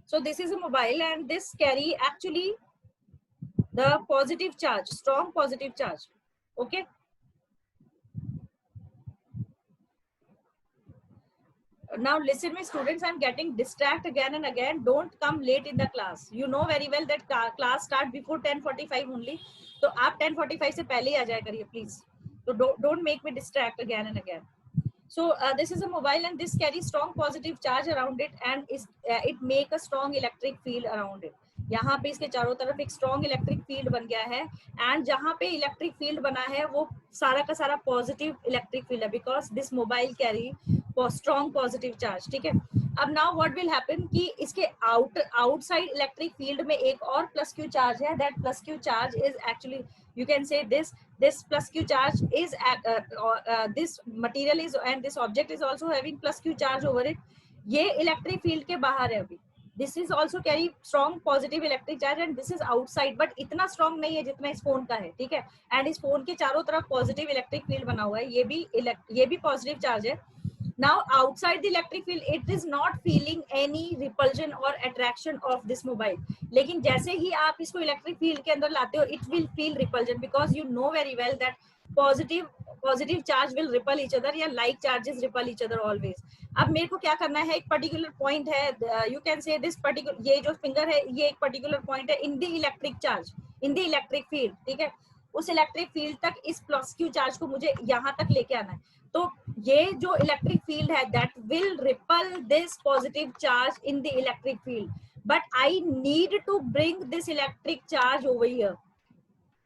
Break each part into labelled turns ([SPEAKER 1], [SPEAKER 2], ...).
[SPEAKER 1] So this is a mobile and this carry actually the positive charge, strong positive charge. Okay. Now listen me students, I'm getting distracted again and again. Don't come late in the class. You know very well that class start before 10:45 only. So आप 10:45 से पहले ही आ जाया करिए please. So don't make me distract again and again. So this is a mobile and this carries strong positive charge around it and it make a strong electric field around it. यहाँ पे इसके चारों तरफ एक strong electric field बन गया है and जहाँ पे electric field बना है वो सारा का सारा positive electric field है because this mobile carry strong positive charge. ठीक है. अब now what will happen कि इसके outside electric field में एक और plus q charge है. That plus q charge is actually you can say this plus q charge is at this material is and this object is also having plus q charge over it. ये electric field के बाहर है अभी. This is also carry strong positive electric charge and this is outside but इतना strong नहीं है जितना इस फोन का है. ठीक है. and इस फोन के चारों तरफ positive electric field बना हुआ है. ये भी positive charge है. Now outside the electric field it is not feeling any repulsion or attraction of this mobile. लेकिन जैसे ही आप इसको electric field के अंदर लाते हो it will feel repulsion because you know very well that positive charge will repel each other या like charges repel each other always. अब मेरे को क्या करना है, एक पर्टिकुलर पॉइंट है, you can say this particular, ये जो फिंगर है ये एक पर्टिकुलर पॉइंट है इन the electric charge, in the electric field. ठीक है. उस इलेक्ट्रिक फील्ड तक इस प्लस क्यू चार्ज को मुझे यहाँ तक लेके आना है. तो ये जो इलेक्ट्रिक फील्ड है that will repel this positive charge in the electric field, but I need to bring this electric charge over here.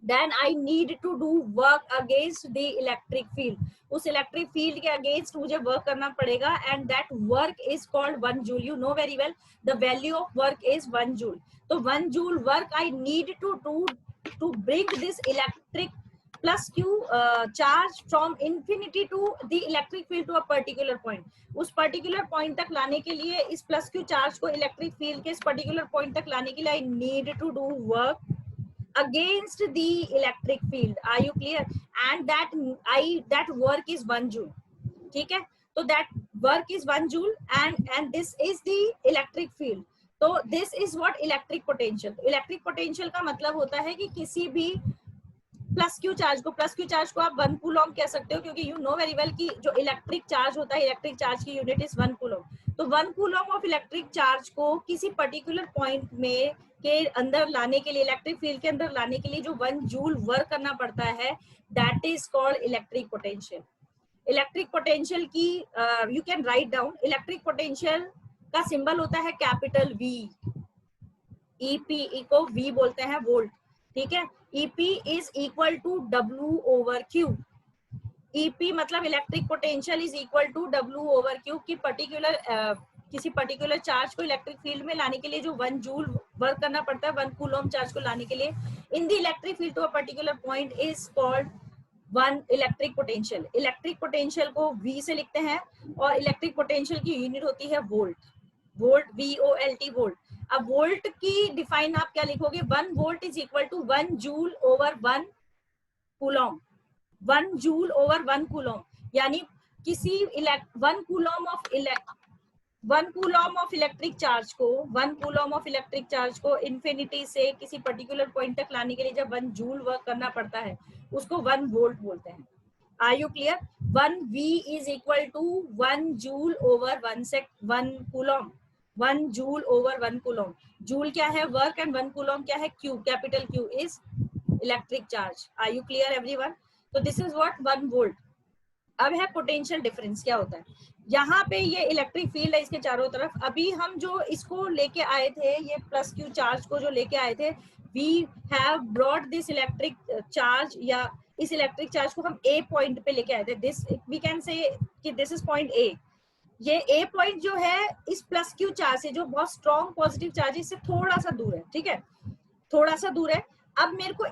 [SPEAKER 1] then I need to do work against the electric field. उस electric field के against मुझे work करना पड़ेगा and that work is called 1 joule. You know very well the value of work is 1 joule. तो 1 joule work I need to do to bring this electric plus q charge from infinity to the electric field to a particular point. उस particular point तक लाने के लिए इस plus q charge को electric field के इस particular point तक लाने के लिए I need to do work against the electric field. Are you clear? And that work is 1 joule. ठीक है. तो that work is 1 joule and this is the electric field. तो this is what electric potential. Electric potential का मतलब होता है कि किसी भी प्लस क्यू चार्ज को आप 1 कूलम कह सकते हो क्योंकि यू नो वेरी वेल कि जो इलेक्ट्रिक चार्ज होता है, इलेक्ट्रिक चार्ज की यूनिट इज 1 कूलम. तो 1 कूलम ऑफ इलेक्ट्रिक चार्ज को किसी पर्टिकुलर पॉइंट में के अंदर लाने के लिए, इलेक्ट्रिक फील्ड के अंदर लाने के लिए जो 1 जूल वर्क करना पड़ता है that is called electric potential. Electric potential की you can write down. Electric potential का सिंबल होता है कैपिटल वी. ईपी को वी बोलते हैं वोल्ट. ठीक है. EP is equal to W over Q. EP मतलब electric potential is equal to W over Q की किसी पर्टिकुलर चार्ज को इलेक्ट्रिक फील्ड में लाने के लिए जो 1 जूल वर्क करना पड़ता है 1 कूलम चार्ज को लाने के लिए in the electric field to a particular point is called 1 electric potential. Electric potential को V से लिखते हैं और इलेक्ट्रिक पोटेंशियल की यूनिट होती है वोल्ट. Volt VOLT volt. अब वोल्ट की डिफाइन आप क्या लिखोगे? 1 volt is equal to 1 joule over 1 coulomb. 1 joule over 1 coulomb यानी किसी 1 कूलम ऑफ इलेक्ट्रिक चार्ज को इन्फिनिटी से किसी पर्टिकुलर पॉइंट तक लाने के लिए जब 1 जूल वर्क करना पड़ता है उसको 1 वोल्ट बोलते हैं. Are you clear? 1 V is equal to 1 joule over 1 coulomb. 1 joule over 1 coulomb. Joule क्या है? वर्क. एंड 1 कूलम क्या है? Q. Capital Q is electric charge. Are you clear everyone? तो दिस इज व्हाट 1 वोल्ट. अब है potential difference. क्या होता है? यहाँ पे ये इलेक्ट्रिक फील्ड है इसके चारों तरफ. अभी हम जो इसको लेके आए थे, ये प्लस Q चार्ज को जो लेके आए थे, we have brought this electric charge या इस इलेक्ट्रिक चार्ज को हम A पॉइंट पे लेके आए थे. दिस वी कैन से कि दिस इज पॉइंट A. ये A पॉइंट जो है इस प्लस Q चार्ज से जो बहुत स्ट्रॉन्ग पॉजिटिव चार्ज है इससे थोड़ा सा दूर है. ठीक है. थोड़ा सा दूर है. अब मेरे को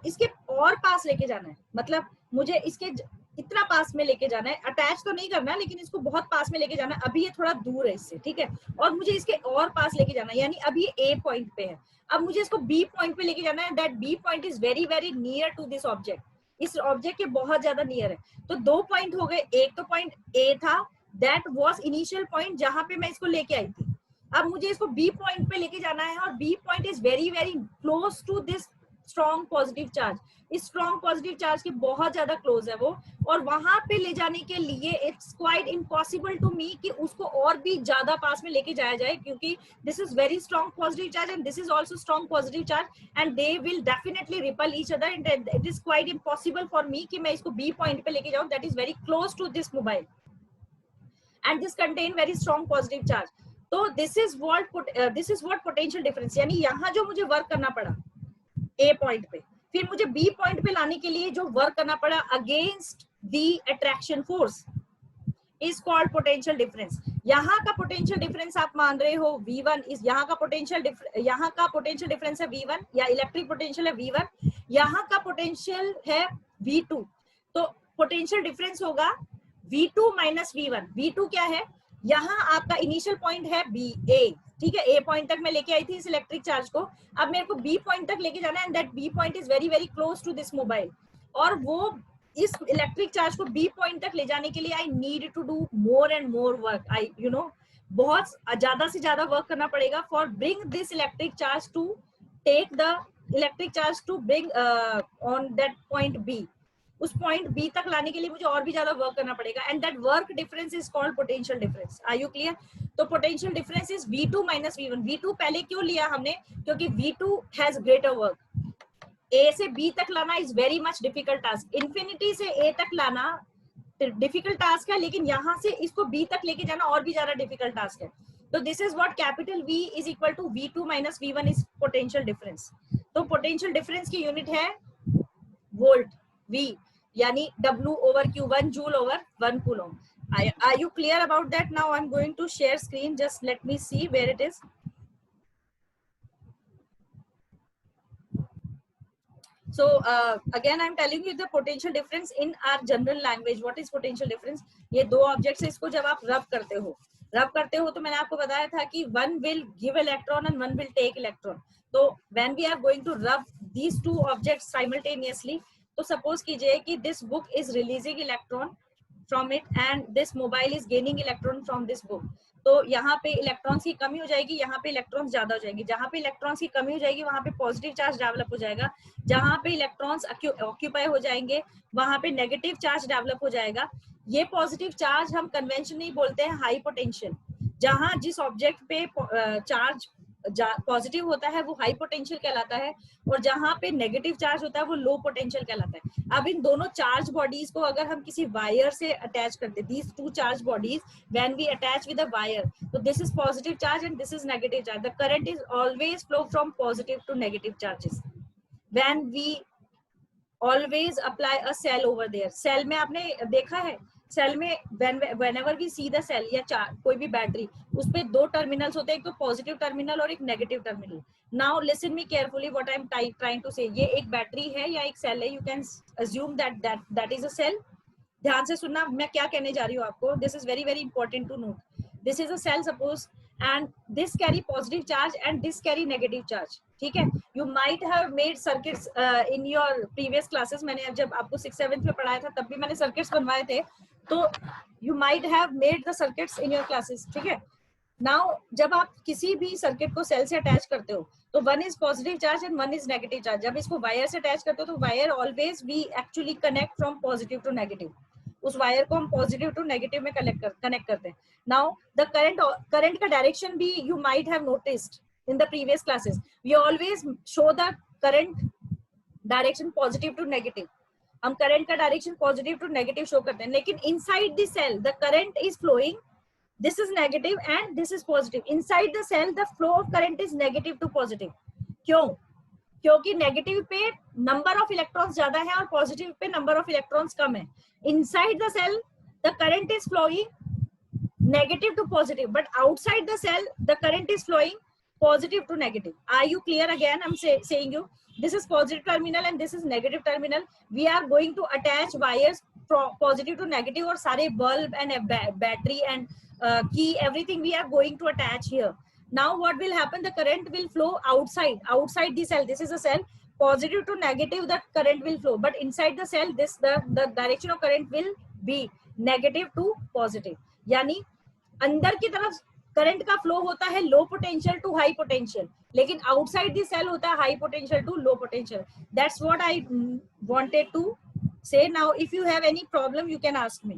[SPEAKER 1] इसके और पास लेके जाना है. मतलब मुझे इसके इतना पास में लेके जाना है. अटैच तो नहीं करना लेकिन इसको बहुत पास में लेके जाना है. अभी ये थोड़ा दूर है इससे. ठीक है. और मुझे इसके और पास लेके जाना है यानी अभी ये A पॉइंट पे है. अब मुझे इसको B पॉइंट पे लेके जाना है. That B point is very very near to this object. इस ऑब्जेक्ट के बहुत ज्यादा नियर है. तो 2 पॉइंट हो गए. एक तो पॉइंट A था, दैट वाज इनिशियल पॉइंट जहां पे मैं इसको लेके आई थी. अब मुझे इसको बी पॉइंट पे लेके जाना है और B point is very very close to this strong positive charge. इस स्ट्रॉन्ग पॉजिटिव चार्ज के बहुत ज्यादा क्लोज है वो, और वहां पे ले जाने के लिए it's quite impossible to me कि उसको और भी ज्यादा पास में लेके जाया जाए, क्योंकि this is very strong positive charge and this is also strong positive charge and they will definitely repel each other and it is quite impossible for me कि मैं इसको बी पॉइंट पे लेके जाऊं that is very close to this mobile and this contain very strong positive charge. तो this is what potential difference, यानी यहाँ जो मुझे वर्क करना पड़ा A पॉइंट पे, फिर मुझे B पॉइंट पे लाने के लिए जो वर्क करना पड़ा against the attraction force is called potential difference. यहाँ का पोटेंशियल डिफरेंस आप मान रहे हो V1 इस यहाँ का पोटेंशियल डिफरेंस है V1 या इलेक्ट्रिक पोटेंशियल है V1, यहाँ का पोटेंशियल है V2। तो पोटेंशियल डिफरेंस होगा V2 माइनस V1। V2 क्या है, यहाँ आपका इनिशियल पॉइंट है A, ठीक है, A पॉइंट तक मैं लेके आई थी इस इलेक्ट्रिक चार्ज को, अब मेरे को B पॉइंट तक लेके जाना है and that B point is very very close to this mobile, और वो इस इलेक्ट्रिक चार्ज को B पॉइंट तक ले जाने के लिए I need to do more and more work, I you know बहुत ज्यादा से ज्यादा वर्क करना पड़ेगा for bring this electric charge to take the electric charge to bring on that point B। उस पॉइंट बी तक लाने के लिए मुझे और भी ज्यादा वर्क करना पड़ेगा and that work difference is called potential difference. Are you clear? तो potential difference is V2 minus V1। V2 पहले क्यों लिया हमने, क्योंकि V2 has greater work. A से B तक लाना is very much difficult task, infinity से A तक लाना डिफिकल्ट टास्क है, लेकिन यहाँ से इसको B तक लेके जाना और भी ज्यादा डिफिकल्ट टास्क है। तो this is what capital V is equal to V2 minus V1 is potential difference. तो पोटेंशियल डिफरेंस की यूनिट है वोल्ट V, यानी W over Q, 1 joule over 1 coulomb. Are you clear about that? Now I'm going to share screen. Just let me see where it is. So again I'm telling you the potential difference in our general language. What is potential difference? ये दो objects है, इसको जब आप rub करते हो तो मैंने आपको बताया था कि one will give electron and one will take electron. तो when we are going to rub these two objects simultaneously, तो सपोज कीजिए कि this book is releasing electron from it and this mobile is gaining electron from this book. तो यहाँ पे electrons की कमी हो जाएगी, यहाँ पे इलेक्ट्रॉन्स ज्यादा हो जाएंगे। जहाँ पे इलेक्ट्रॉन्स की कमी हो जाएगी वहां पे पॉजिटिव चार्ज डेवलप हो जाएगा, जहाँ पे इलेक्ट्रॉन्स ऑक्यूपाई हो जाएंगे वहां पे नेगेटिव चार्ज डेवलप हो जाएगा। ये पॉजिटिव चार्ज हम कन्वेंशनली बोलते हैं हाई पोटेंशियल। जहाँ जिस ऑब्जेक्ट पे चार्ज पॉजिटिव होता है वो हाई पोटेंशियल कहलाता है, और जहां पे नेगेटिव चार्ज होता है वो लो पोटेंशियल कहलाता है। अब इन दोनों चार्ज बॉडीज को अगर हम किसी वायर से अटैच करते, these two charge bodies when we attach with a wire, तो this is positive charge and this is negative charge. The current is always flow from positive to negative charges when we always apply a cell over there. Cell में आपने देखा है, cell में whenever we see the cell या कोई भी battery, उस पे दो टर्मिनल्स होते हैं, एक तो पॉजिटिव टर्मिनल और एक negative terminal. Now listen me carefully what I am trying to say. ये एक बैटरी है या एक सेल है, you can assume that is a cell. ध्यान से सुनना मैं क्या कहने जा रही हूँ आपको, this is very very important to note. This is a cell suppose and this carry positive charge and this carry negative charge, ठीक है। You might have made circuits in your previous classes. मैंने जब आपको 6th-7th में पढ़ाया था तब भी मैंने सर्किट्स बनवाए थे, तो you might have made the circuits in your classes, ठीक है। नाउ जब आप किसी भी सर्किट को सेल से अटैच करते हो तो one is positive charge and one is negative charge. जब इसको वायर से अटैच करते हो तो wire always we actually connect from positive to negative. उस वायर को हम पॉजिटिव टू नेगेटिव में कनेक्ट करते हैं। नाउ द करंट का डायरेक्शन भी you might have noticed in the previous classes. We always show the current direction positive to negative. हम current का direction positive to negative show करते हैं, लेकिन inside the cell the current is flowing, this is negative and this is positive. Inside the cell the flow of current is negative to positive. क्यों? क्योंकि negative पे number of electrons ज्यादा है और positive pay number of electrons कम है। Inside the cell the current is flowing negative to positive, but outside the cell the current is flowing positive to negative. Are you clear? Again I'm saying you, this is positive terminal and this is negative terminal. We are going to attach wires from positive to negative, और सारे bulb and battery and key everything we are going to attach here. Now what will happen, the current will flow outside the cell. This is a cell, positive to negative the current will flow, but inside the cell this the direction of current will be negative to positive। यानी अंदर की तरफ current का flow होता है low potential to high potential, लेकिन outside the cell होता है high potential to low potential. That's what I wanted to say. Now if you have any problem you can ask me.